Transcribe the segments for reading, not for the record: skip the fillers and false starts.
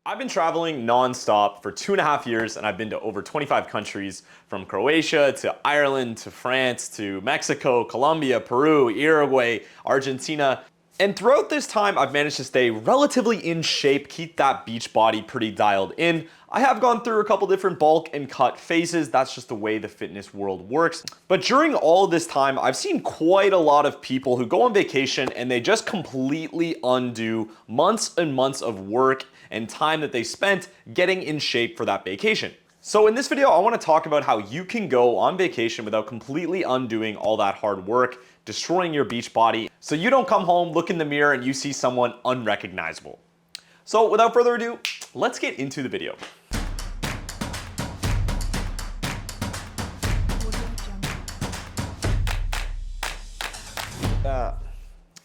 I've been traveling non-stop for 2.5 years, and I've been to over 25 countries, from Croatia to Ireland to France to Mexico, Colombia, Peru, Uruguay, Argentina. And throughout this time, I've managed to stay relatively in shape, keep that beach body pretty dialed in. I have gone through a couple different bulk and cut phases. That's just the way the fitness world works. But during all of this time, I've seen quite a lot of people who go on vacation and they just completely undo months and months of work and time that they spent getting in shape for that vacation. So in this video, I want to talk about how you can go on vacation without completely undoing all that hard work, destroying your beach body, so you don't come home, look in the mirror, and you see someone unrecognizable. So without further ado, let's get into the video.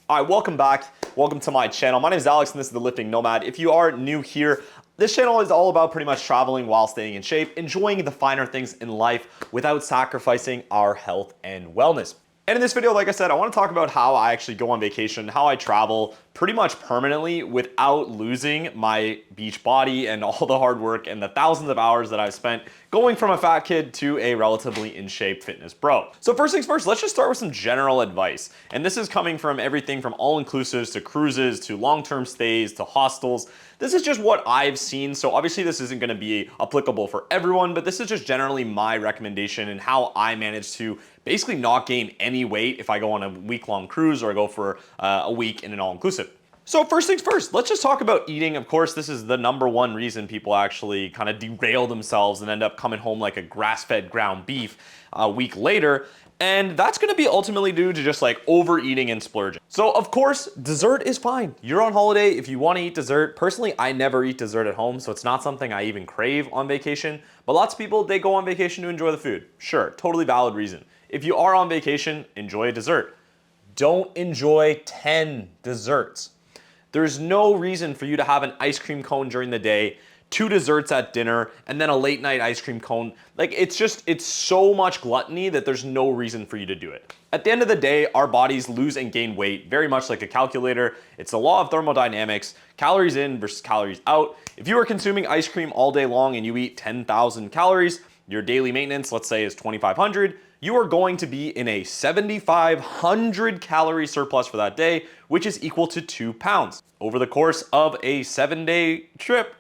All right, welcome back. Welcome to my channel. My name is Alex and this is The Lifting Nomad. If you are new here, this channel is all about pretty much traveling while staying in shape, enjoying the finer things in life without sacrificing our health and wellness. And in this video, like I said, I want to talk about how I actually go on vacation, how I travel pretty much permanently without losing my beach body and all the hard work and the thousands of hours that I've spent going from a fat kid to a relatively in shape fitness bro. So first things first, let's just start with some general advice. And this is coming from everything from all-inclusives to cruises to long-term stays to hostels. This is just what I've seen. So obviously this isn't going to be applicable for everyone, but this is just generally my recommendation and how I manage to basically not gain any weight if I go on a week-long cruise or I go for a week in an all-inclusive. So first things first, let's just talk about eating. Of course, this is the #1 reason people actually kind of derail themselves and end up coming home like a grass-fed ground beef a week later. And that's gonna be ultimately due to just like overeating and splurging. So of course, dessert is fine. You're on holiday, if you wanna eat dessert. Personally, I never eat dessert at home, so it's not something I even crave on vacation. But lots of people, they go on vacation to enjoy the food. Sure, totally valid reason. If you are on vacation, enjoy a dessert. Don't enjoy 10 desserts. There's no reason for you to have an ice cream cone during the day, 2 desserts at dinner, and then a late night ice cream cone. Like it's so much gluttony that there's no reason for you to do it. At the end of the day, our bodies lose and gain weight very much like a calculator. It's the law of thermodynamics, calories in versus calories out. If you are consuming ice cream all day long and you eat 10,000 calories, your daily maintenance, let's say, is 2,500, you are going to be in a 7,500 calorie surplus for that day, which is equal to 2 pounds. Over the course of a 7-day trip,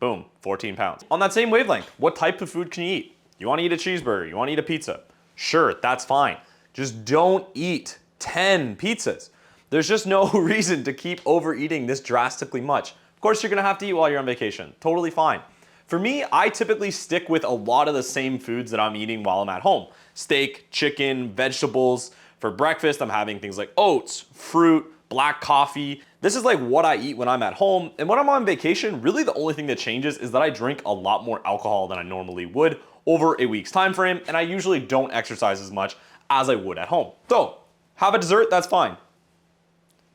boom, 14 pounds. On that same wavelength, what type of food can you eat? You wanna eat a cheeseburger, you wanna eat a pizza? Sure, that's fine. Just don't eat 10 pizzas. There's just no reason to keep overeating this drastically much. Of course, you're gonna have to eat while you're on vacation, totally fine. For me, I typically stick with a lot of the same foods that I'm eating while I'm at home. Steak, chicken, vegetables. For breakfast, I'm having things like oats, fruit, black coffee. This is like what I eat when I'm at home. And when I'm on vacation, really the only thing that changes is that I drink a lot more alcohol than I normally would over a week's time frame, and I usually don't exercise as much as I would at home. So, have a dessert, that's fine.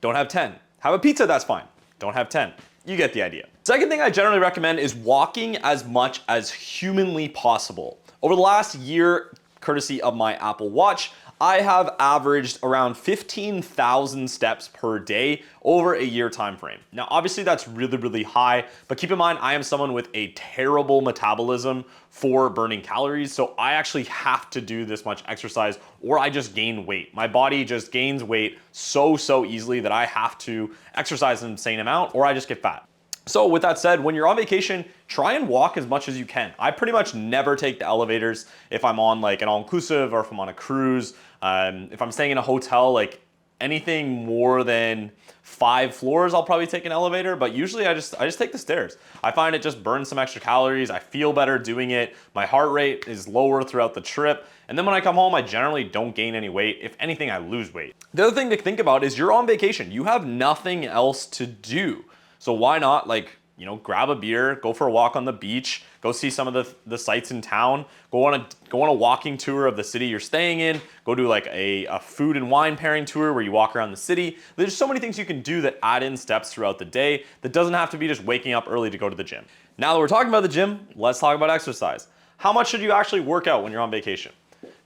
Don't have 10. Have a pizza, that's fine. Don't have 10. You get the idea. Second thing I generally recommend is walking as much as humanly possible. Over the last year, courtesy of my Apple Watch, I have averaged around 15,000 steps per day over a year time frame. Now, obviously that's really, really high, but keep in mind, I am someone with a terrible metabolism for burning calories, so I actually have to do this much exercise or I just gain weight. My body just gains weight so easily that I have to exercise an insane amount or I just get fat. So with that said, when you're on vacation, try and walk as much as you can. I pretty much never take the elevators if I'm on like an all-inclusive or if I'm on a cruise. If I'm staying in a hotel, like anything more than 5 floors, I'll probably take an elevator, but usually I just take the stairs. I find it just burns some extra calories. I feel better doing it. My heart rate is lower throughout the trip. And then when I come home, I generally don't gain any weight. If anything, I lose weight. The other thing to think about is you're on vacation. You have nothing else to do. So why not, like, you know, grab a beer, go for a walk on the beach, go see some of the sights in town, go on a walking tour of the city you're staying in, go do like a food and wine pairing tour where you walk around the city. There's so many things you can do that add in steps throughout the day that doesn't have to be just waking up early to go to the gym. Now that we're talking about the gym, let's talk about exercise. How much should you actually work out when you're on vacation?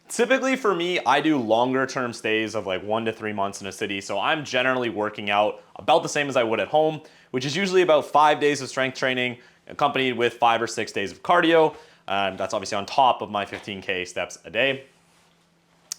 Typically for me, I do longer term stays of like 1 to 3 months in a city. So I'm generally working out about the same as I would at home. which is usually about 5 days of strength training accompanied with 5 or 6 days of cardio. That's obviously on top of my 15K steps a day.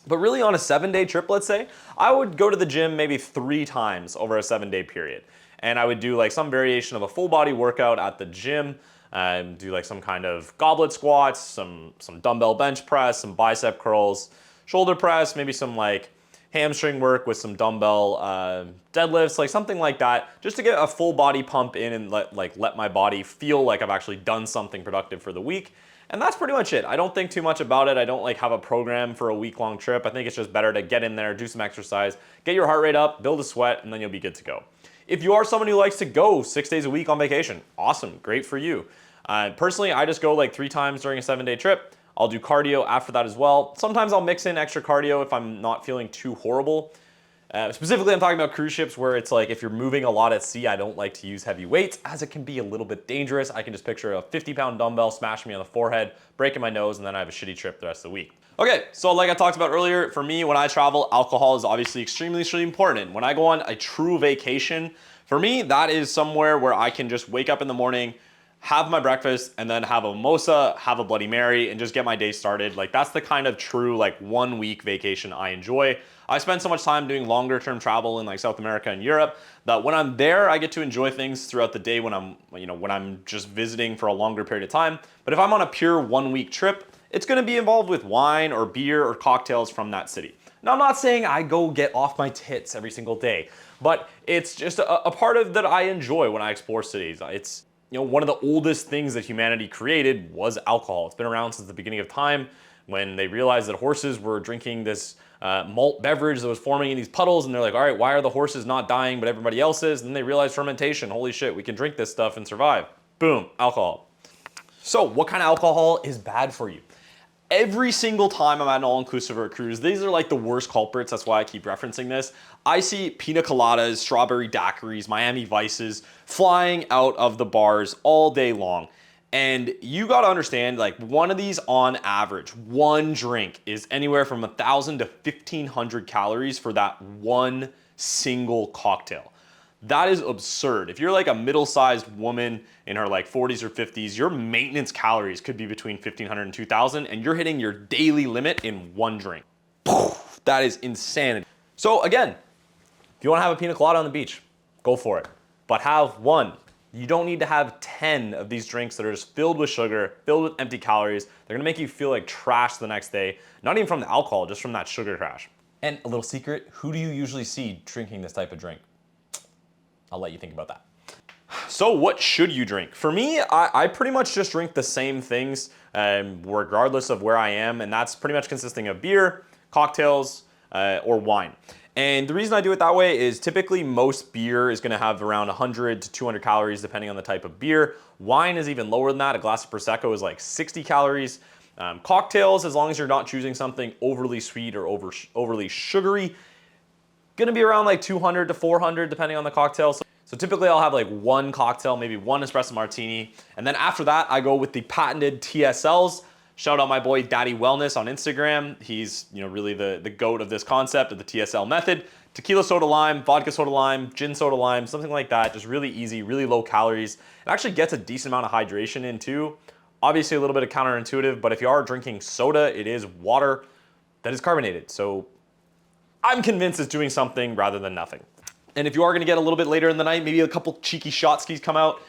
But really on a 7-day trip, let's say, I would go to the gym maybe 3 times over a 7-day period. And I would do like some variation of a full body workout at the gym, do like some kind of goblet squats, some dumbbell bench press, some bicep curls, shoulder press, maybe some like hamstring work with some dumbbell deadlifts, like something like that, just to get a full body pump in and let my body feel like I've actually done something productive for the week. And that's pretty much it. I don't think too much about it. I don't like have a program for a week-long trip. I think it's just better to get in there, do some exercise, get your heart rate up, build a sweat, and then you'll be good to go. If you are someone who likes to go 6 days a week on vacation, awesome, great for you. Personally, I just go like 3 times during a 7-day trip. I'll do cardio after that as well. Sometimes I'll mix in extra cardio if I'm not feeling too horrible. Specifically, I'm talking about cruise ships where it's like if you're moving a lot at sea, I don't like to use heavy weights as it can be a little bit dangerous. I can just picture a 50-pound dumbbell smashing me on the forehead, breaking my nose, and then I have a shitty trip the rest of the week. Okay, so like I talked about earlier, for me, when I travel, alcohol is obviously extremely important. When I go on a true vacation, for me, that is somewhere where I can just wake up in the morning, have my breakfast, and then have a mimosa, have a Bloody Mary, and just get my day started. Like that's the kind of true like 1 week vacation I enjoy. I spend so much time doing longer term travel in like South America and Europe that when I'm there, I get to enjoy things throughout the day when I'm just visiting for a longer period of time. But if I'm on a pure 1 week trip, it's gonna be involved with wine or beer or cocktails from that city. Now, I'm not saying I go get off my tits every single day, but it's just a part of that I enjoy when I explore cities. It's one of the oldest things that humanity created was alcohol. It's been around since the beginning of time when they realized that horses were drinking this malt beverage that was forming in these puddles, and they're like, all right, why are the horses not dying but everybody else is? And then they realized fermentation. Holy shit, we can drink this stuff and survive. Boom, alcohol. So what kind of alcohol is bad for you? Every single time I'm at an all-inclusive or a cruise, these are like the worst culprits. That's why I keep referencing this. I see pina coladas, strawberry daiquiris, Miami Vices flying out of the bars all day long. And you gotta understand, like one of these on average, one drink is anywhere from 1,000 to 1,500 calories for that one single cocktail. That is absurd. If you're like a middle-sized woman in her like 40s or 50s, your maintenance calories could be between 1,500 and 2,000, and you're hitting your daily limit in one drink. That is insanity. So again, if you wanna have a pina colada on the beach, go for it. But have one. You don't need to have 10 of these drinks that are just filled with sugar, filled with empty calories. They're gonna make you feel like trash the next day. Not even from the alcohol, just from that sugar crash. And a little secret, who do you usually see drinking this type of drink? I'll let you think about that. So what should you drink? For me, I pretty much just drink the same things regardless of where I am, and that's pretty much consisting of beer, cocktails, or wine. And the reason I do it that way is typically most beer is gonna have around 100 to 200 calories depending on the type of beer. Wine is even lower than that. A glass of Prosecco is like 60 calories. Cocktails, as long as you're not choosing something overly sweet or overly sugary, gonna be around like 200 to 400 depending on the cocktail. So typically I'll have like one cocktail, maybe one espresso martini. And then after that, I go with the patented TSLs. Shout out my boy Daddy Wellness on Instagram. He's really the goat of this concept of the TSL method. Tequila soda lime, vodka soda lime, gin soda lime, something like that. Just really easy, really low calories. It actually gets a decent amount of hydration in too. Obviously a little bit of counterintuitive, but if you are drinking soda, it is water that is carbonated. So I'm convinced it's doing something rather than nothing. And if you are gonna get a little bit later in the night, maybe a couple cheeky shot skis come out,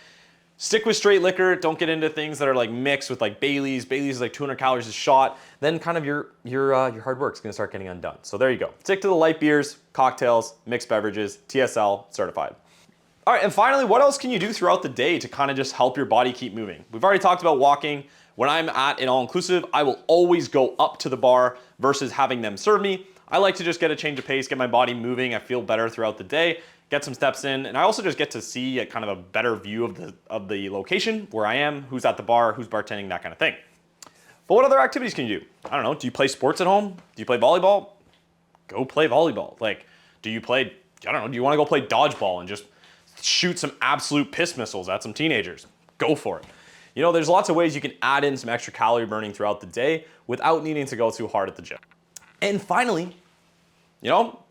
stick with straight liquor. Don't get into things that are like mixed with like Bailey's. Bailey's is like 200 calories a shot. Then kind of your hard work is gonna start getting undone. So there you go. Stick to the light beers, cocktails, mixed beverages, TSL certified. All right, and finally, what else can you do throughout the day to kind of just help your body keep moving? We've already talked about walking. When I'm at an all-inclusive, I will always go up to the bar versus having them serve me. I like to just get a change of pace, get my body moving. I feel better throughout the day, get some steps in, and I also just get to see a kind of a better view of the location, where I am, who's at the bar, who's bartending, that kind of thing. But what other activities can you do? I don't know, do you play sports at home? Do you play volleyball? Go play volleyball. Like, do you play, I don't know, do you wanna go play dodgeball and just shoot some absolute piss missiles at some teenagers? Go for it. There's lots of ways you can add in some extra calorie burning throughout the day without needing to go too hard at the gym. And finally,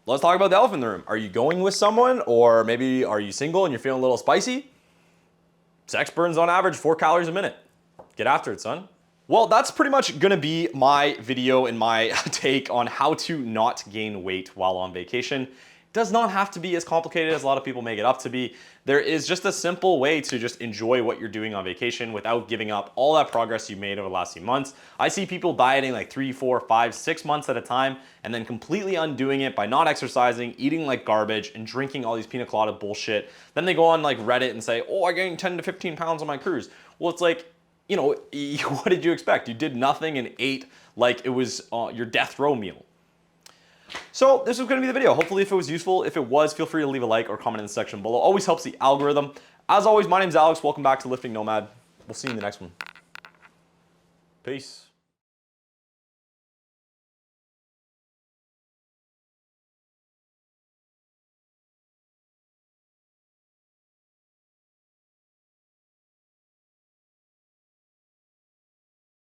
let's talk about the elephant in the room. Are you going with someone, or maybe are you single and you're feeling a little spicy? Sex burns on average 4 calories a minute. Get after it, son. Well, that's pretty much gonna be my video and my take on how to not gain weight while on vacation. It does not have to be as complicated as a lot of people make it up to be. There is just a simple way to just enjoy what you're doing on vacation without giving up all that progress you made over the last few months. I see people dieting like 3, 4, 5, 6 months at a time and then completely undoing it by not exercising, eating like garbage, and drinking all these pina colada bullshit. Then they go on like Reddit and say, oh, I gained 10 to 15 pounds on my cruise. Well, it's like, you know, what did you expect? You did nothing and ate like it was your death row meal. So this was going to be the video. Hopefully if it was useful, if it was, feel free to leave a like or comment in the section below. Always helps the algorithm. As always, my name's Alex. Welcome back to Lifting Nomad. We'll see you in the next one. Peace.